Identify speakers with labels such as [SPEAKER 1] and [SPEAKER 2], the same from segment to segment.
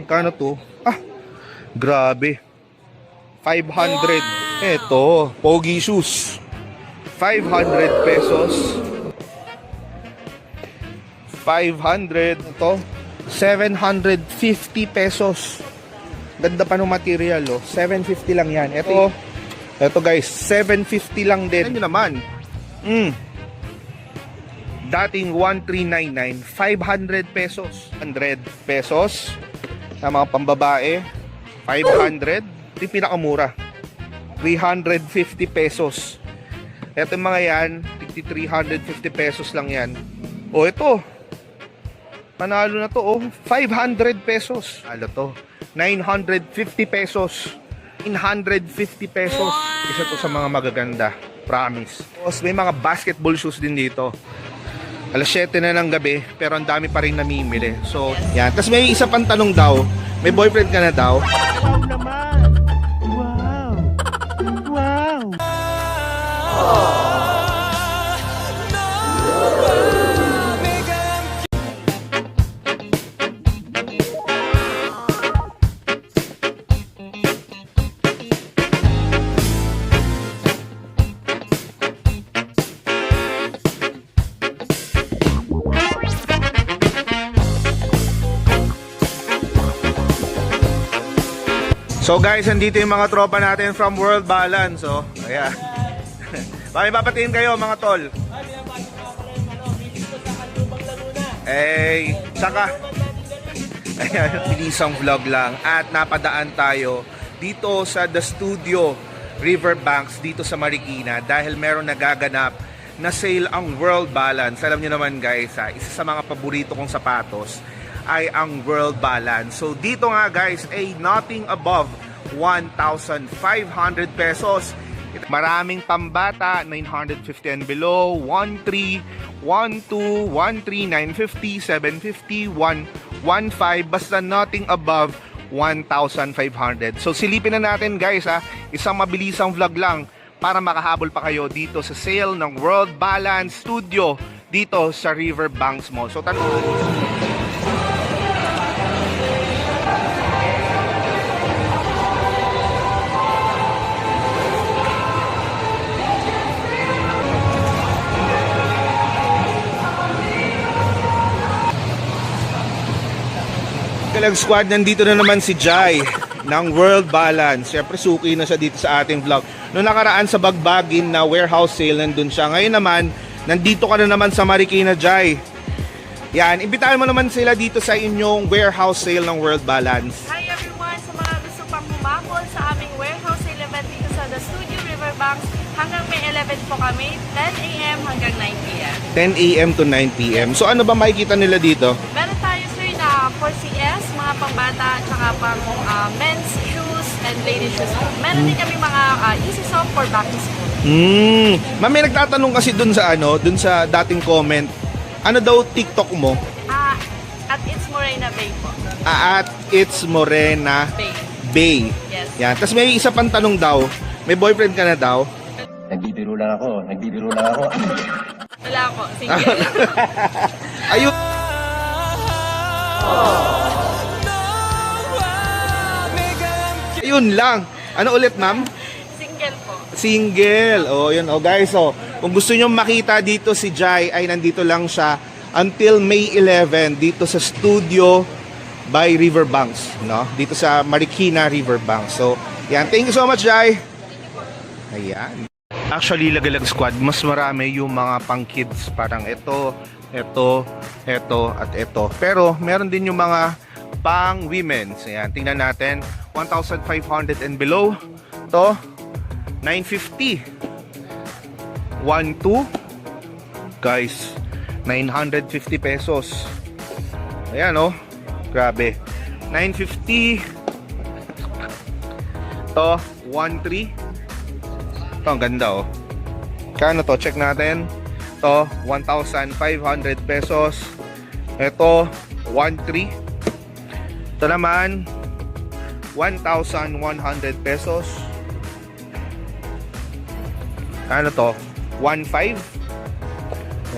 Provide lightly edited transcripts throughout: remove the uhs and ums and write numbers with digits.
[SPEAKER 1] Kano to? Ah, grabe. 500. Eto, Pogi shoes. 500 pesos. 500. Ito, 750 pesos. Ganda pa ng material, oh. 750 lang yan. Ito guys, 750 lang din. Ano naman? Dating 1399, 500 pesos. 100 pesos. Na mga pambabae, 500. Ito yung pinakamura. 350 pesos. Ito yung mga yan, 350 pesos lang yan. O ito, panalo na to, oh. 500 pesos. Ano to? 950 pesos. 950 pesos. Isa to sa mga magaganda. Promise. Tapos may mga basketball shoes din dito. Alas 7 na ng gabi, pero ang dami pa rin namimili. So, yan. Tapos may isa pang tanong daw. May boyfriend ka na daw?
[SPEAKER 2] Wow naman! Wow! Wow!
[SPEAKER 1] So guys, andito yung mga tropa natin from World Balance. So, ayan. Bakit papatiin kayo mga tol? Eh, saka ayan, bilisang vlog lang. At napadaan tayo dito sa The Studio Riverbanks dito sa Marikina dahil meron nagaganap na sale ang World Balance. Alam niyo naman guys, isa sa mga paborito kong sapatos ay ang World Balance. So dito nga guys ay nothing above 1,500 pesos. Maraming pambata, 950 and below, 1,300, 1,200, 1,300, 950, 750, 1,1500, basta nothing above 1,500. So silipin na natin guys isang mabilisang vlog lang para makahabol pa kayo dito sa sale ng World Balance Studio dito sa Riverbanks Mall. So Kalag Squad, nandito na naman si Jai ng World Balance. Siyempre suki na siya dito sa ating vlog. Noong nakaraan sa Bagbagin na warehouse sale, nandun siya. Ngayon naman, nandito ka na naman sa Marikina, Jai. Yan, imbitahan mo naman sila dito sa inyong warehouse sale ng World Balance.
[SPEAKER 3] Hi everyone! Sa mga gusto pang humabol sa aming warehouse sale event dito sa The Studio Riverbanks, hanggang May 11 po kami, 10 a.m. hanggang 9 p.m.
[SPEAKER 1] 10 a.m. to 9 p.m. So ano ba makikita nila dito?
[SPEAKER 3] Meron tayo sir na 4CS, mga pangbata, tsaka pang men's shoes and ladies shoes. Meron din kami mga easy soft for back to school.
[SPEAKER 1] Ma'am, may nagtatanong kasi dun sa dating comment. Ano daw TikTok mo?
[SPEAKER 3] At It's Morena Bay po.
[SPEAKER 1] At It's Morena
[SPEAKER 3] Bay.
[SPEAKER 1] Bay.
[SPEAKER 3] Yes.
[SPEAKER 1] Yan. Tapos may isa pang tanong daw. May boyfriend ka na daw?
[SPEAKER 2] Nagbibiro lang ako.
[SPEAKER 3] Wala po, single.
[SPEAKER 1] Ayun. Ayun lang. Ano ulit, ma'am?
[SPEAKER 3] Single po.
[SPEAKER 1] Single. Oh, yun. Oh, guys, oh. Kung gusto nyo makita dito si Jai, ay nandito lang siya until May 11 dito sa Studio by Riverbanks, no? Dito sa Marikina Riverbanks. So, yan. Thank you so much, Jai. Ayan. Actually, Lagalag Squad, mas marami yung mga pang kids. Parang ito, at ito. Pero, meron din yung mga pang women's. Ayan, tingnan natin. 1,500 and below. Ito, 950. 1,2. Guys, 950 pesos. Ayan, oh. Grabe. 950. Ito, 1,3. Ito, ang ganda, oh. Kano to? Check natin. Ito, 1,500 pesos. Ito, 1,300. Ito naman, 1,100 pesos. Ano to? 1,500.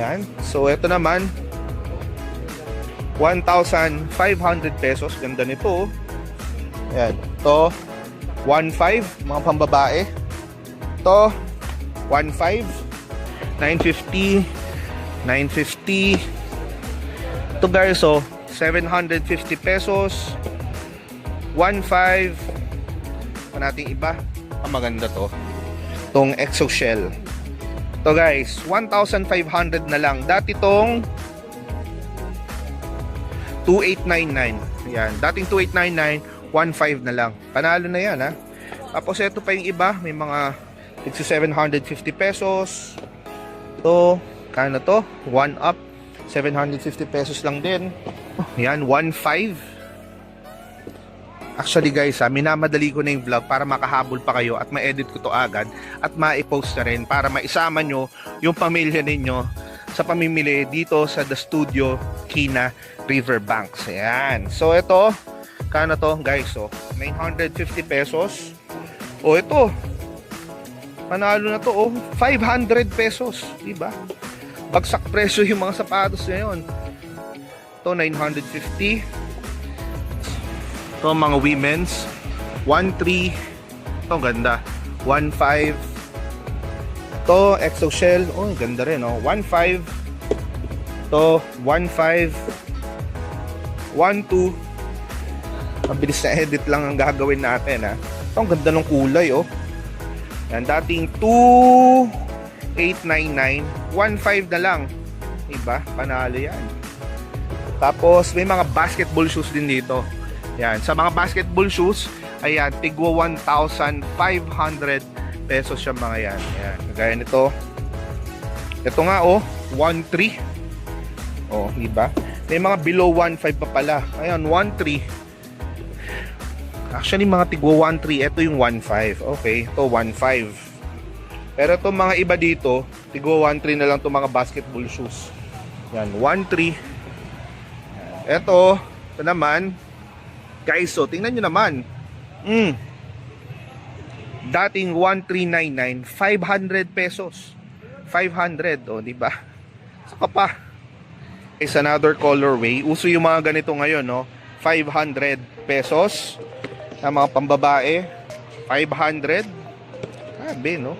[SPEAKER 1] Yan. So, ito naman, 1,500 pesos. Ganda nito, oh. Ayan. Ito, 1,500, mga pambabae. Ito, 1,500. 950. 950. Ito guys, oh, 750 pesos. 1,500. Pa nating iba. Ang maganda to. Itong exoshell. Ito guys, 1,500 na lang. Dati tong 2,899. Yan, dating 2,899, 1,500 na lang. Panalo na yan, ha. Tapos ito pa yung iba, may mga 750 pesos. Ito, kano to? 1 up, 750 pesos lang din. Yan, 1,500. Actually guys, minamadali ko na yung vlog para makahabol pa kayo at ma-edit ko to agad at ma-post na rin para maisama nyo yung pamilya ninyo sa pamimili dito sa The Studio Kina Riverbanks. Ayan. So ito, kano to guys? So, 950 pesos. O ito, panalo na to, oh, 500 pesos. Diba? Bagsak presyo yung mga sapatos ngayon. Ito, 950. Ito, mga women's. 1,300. Ito, ganda. 1,500. Ito, exoshell. Oh, ganda rin, oh. 1,500. Ito, 1,500. 1,200. Mabilis na edit lang ang gagawin natin, ha. Ito, ang ganda ng kulay, oh. Yan, dating 2,899. 1,500 na lang. Diba? Panalo yan. Tapos, may mga basketball shoes din dito. Yan, sa mga basketball shoes, ayan, tigwa 1,500 pesos yung mga yan. Ayan, gaya nito. Ito nga, oh, 1,300. Oh, diba? May mga below 1,500 pa pala. Ayan, 1,300. Actually, mga tigwa 1,300. Ito yung 1,500. Okay, ito 1,500. Pero ito mga iba dito, tigwa 1,300 na lang itong mga basketball shoes. Yan, 1,300. Ito naman, guys, so tingnan nyo naman. Dating 1,399, 500 pesos. 500, oh, di ba? Saka pa. Is another colorway. Uso yung mga ganito ngayon, no? 500 pesos. Na mga pambabae, 500. Sabi, no?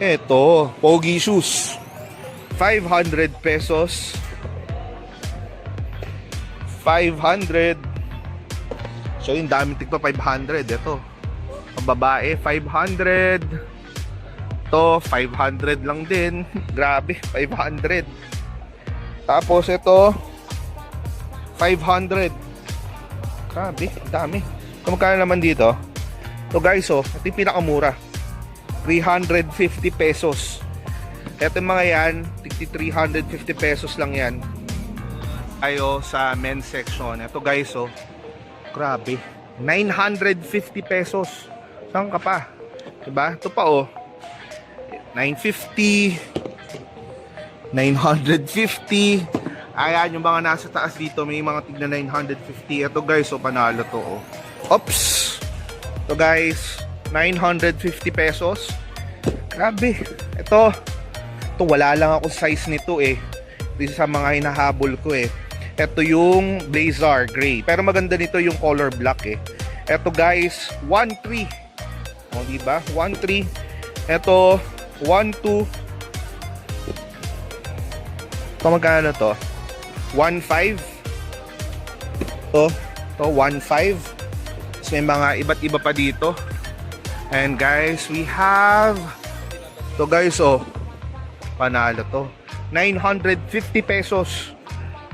[SPEAKER 1] Ito, pogi shoes. 500 pesos. 500. So yung daming tigpa 500. Ito, babae 500. Ito 500 lang din. Grabe, 500. Tapos ito 500. Grabe, dami. So magkano naman dito? So guys, oh, ito yung pinakamura, 350 pesos. Ito mga yan, 350 pesos lang yan. Ayo sa men's section. Ito guys, oh, grabe, 950 pesos. Saan ka pa? Diba? Ito pa, oh, 950, 950. Ayan, yung mga nasa taas dito, may mga tigna 950. Ito guys, oh, panalo to, oh. Oops! Ito guys, 950 pesos. Grabe. Ito wala lang ako size nito, eh. Dito sa mga hinahabol ko, eh. Ito yung Blazer gray. Pero maganda nito yung color black, eh. Ito guys, 1,300. O, diba? 1,300. Ito, 1,200. Ito magkano to? 1,500. Ito 1,500. May mga iba't iba pa dito. And guys, we have to guys, oh, panalo to, 950 pesos.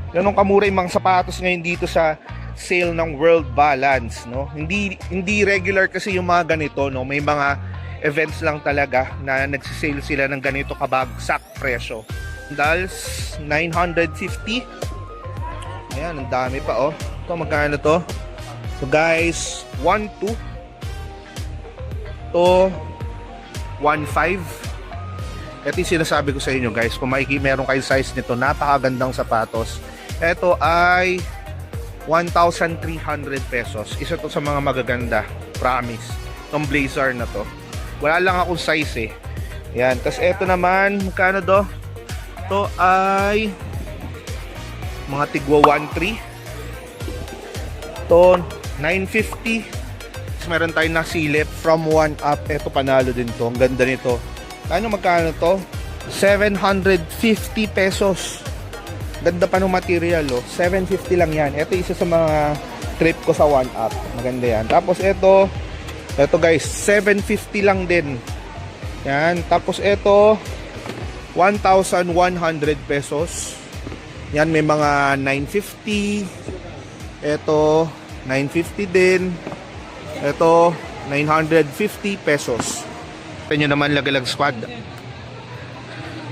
[SPEAKER 1] Ganun kamura yung mga sapatos ngayon dito sa sale ng World Balance, no? Hindi regular kasi yung mga ganito, no? May mga events lang talaga na nagsisale sila ng ganito kabagsak presyo. Dahil 950. Ayan, ang dami pa, oh. Ito magkano to? So guys, 1,200. To 1,500. Ito yung sinasabi ko sa inyo guys. Kung meron kayo size nito, napakagandang sapatos. Ito ay 1,300 pesos. Isa to sa mga magaganda, promise. Itong Blazer na to, wala lang akong size, eh. Yan. Tapos ito naman, magkano do? Ito ay mga tigwa 1.3. Ito, 950. Tapos meron tayong nasilip from 1 up. Ito, panalo din to. Ang ganda nito. Ano, magkano to? 750 pesos. Ganda pa ng material, oh. 750 lang yan. Ito isa sa mga trip ko sa 1 up. Maganda yan. Tapos ito guys, 750 lang din. Yan. Tapos ito, 1,100 pesos. Yan, may mga 950. Ito, 950 din. Ito, 950 pesos. Ito nyo naman, Lagalag Squad.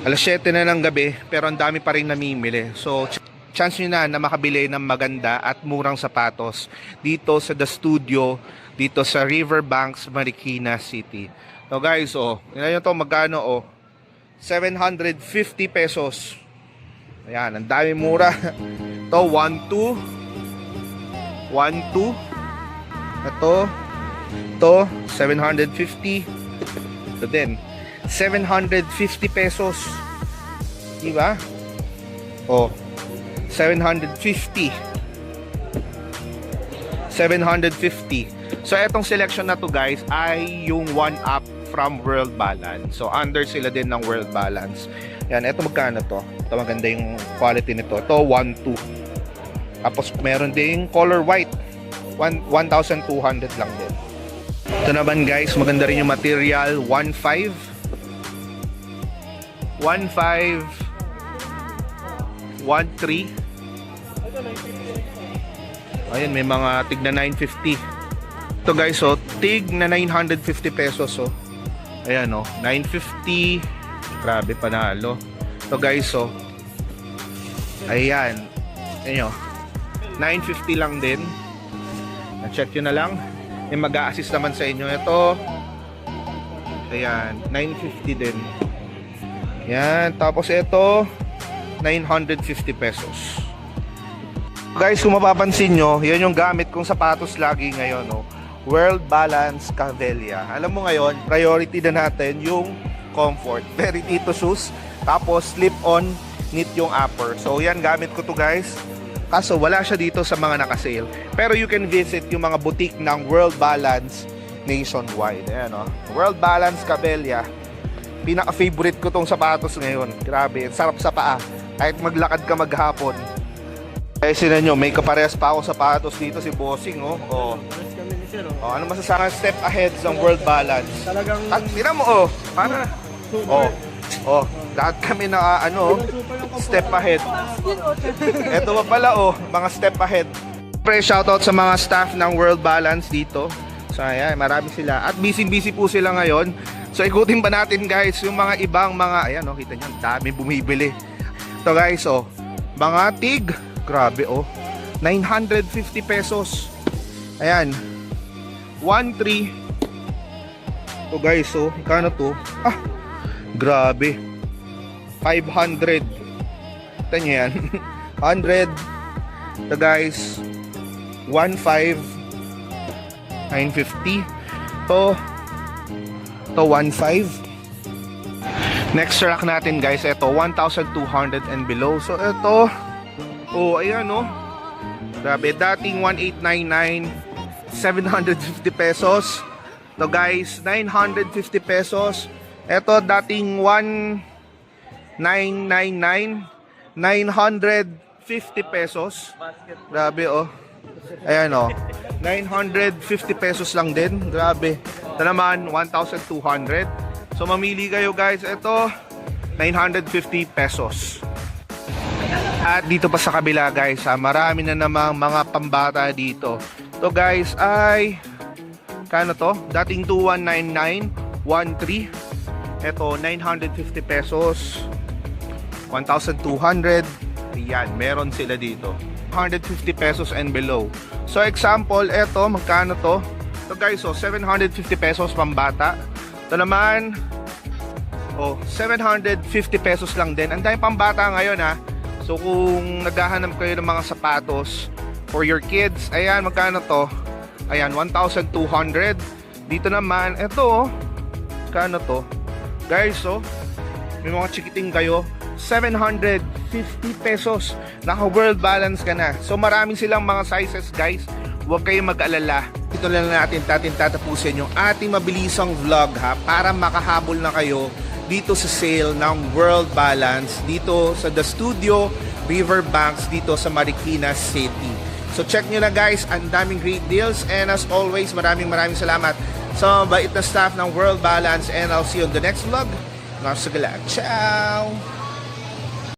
[SPEAKER 1] Alas 7 na ng gabi, pero ang dami pa rin namimili. So, chance nyo na makabili ng maganda at murang sapatos dito sa The Studio, dito sa Riverbanks, Marikina City. So guys, tingnan nyo to, magkano, 750 pesos. Ayan, ang dami mura. Ito, 1.2. 1.2. Ito, 750. Ito din, 750 pesos. Diba? 750. 750. So, etong selection na to guys ay yung 1 up from World Balance. So, under sila din ng World Balance. Yan, eto magkano to? Ito maganda yung quality nito. Ito, 1.2. Tapos, meron ding color white. 1,200 lang din. Ito naman guys, maganda rin yung material. 1.5. 1.5. 1.3. Ayan, may mga tig na 950. Ito guys, tig na 950 pesos. Ayan, 950. Grabe, panalo. Ito guys, ayan. Ayan, 950 lang din. Na-check nyo na lang. May mag-a-assist naman sa inyo. Ito, ayan, 950 din. Yan, tapos ito 950 pesos. Guys, kung mapapansin nyo, yan yung gamit kong sapatos lagi ngayon, World Balance Cavelia. Alam mo ngayon, priority na natin yung comfort. Very Tito shoes, tapos slip-on knit yung upper. So yan, gamit ko to guys. Kaso wala siya dito sa mga naka-sale. Pero you can visit yung mga boutique ng World Balance nationwide. Ayan, World Balance Cavelia. Pinaka-favorite ko tong sapatos ngayon. Grabe, sarap sa paa. Kahit maglakad ka maghapon. Eh, sila nyo, may kaparehas pa ako sapatos dito, si Bossing, ano masasabi, step ahead sa World Balance.
[SPEAKER 2] Talagang...
[SPEAKER 1] Tira mo, para. Lahat kami na, step ahead. Ito pa pala, mga step ahead. Pre, shoutout sa mga staff ng World Balance dito. So, ayan, marami sila. At busy-busy po sila ngayon. So, ikutin pa natin guys yung mga ibang mga, ayan kita nyo, dami bumibili. Ito guys, mga tig, grabe 950 pesos. Ayan, 1.3. Ito guys, kano to? Grabe, 500. Ito nyo yan, 100. Ito guys, 1.5, 950. Ito 1.5. Next rack natin guys, ito 1,200 and below. So ito, ayan grabe, dating 1,899, 750 pesos. Ito guys, 950 pesos. Ito dating 1,999, 950 pesos. Grabe ayan 950 pesos lang din. Grabe. Ito naman 1,200. So mamili kayo guys. Ito 950 pesos. At dito pa sa kabila guys, marami na namang mga pambata dito. Ito guys ay kano to? Dating 2,199, 1.3. Ito 950 pesos. 1,200. Ayan, meron sila dito. 150 pesos and below. So example, ito magkano to? Ito guys, 750 pesos pambata. Ito naman, 750 pesos lang din. Ang dami pambata ngayon So kung naghahanap kayo ng mga sapatos for your kids, ayan, magkano to? Ayan, 1,200. Dito naman, ito, kano to? Guys, may mga chikiting kayo, 750 pesos. Naka world balance ka na. So maraming silang mga sizes guys. Huwag kayong mag-alala. Ito lang natin tatapusin yung ating mabilisang vlog ha, para makahabol na kayo dito sa sale ng World Balance dito sa The Studio Riverbanks dito sa Marikina City. So check nyo na guys, ang daming great deals, and as always maraming salamat sa mabait na staff ng World Balance, and I'll see you on the next vlog. Ciao!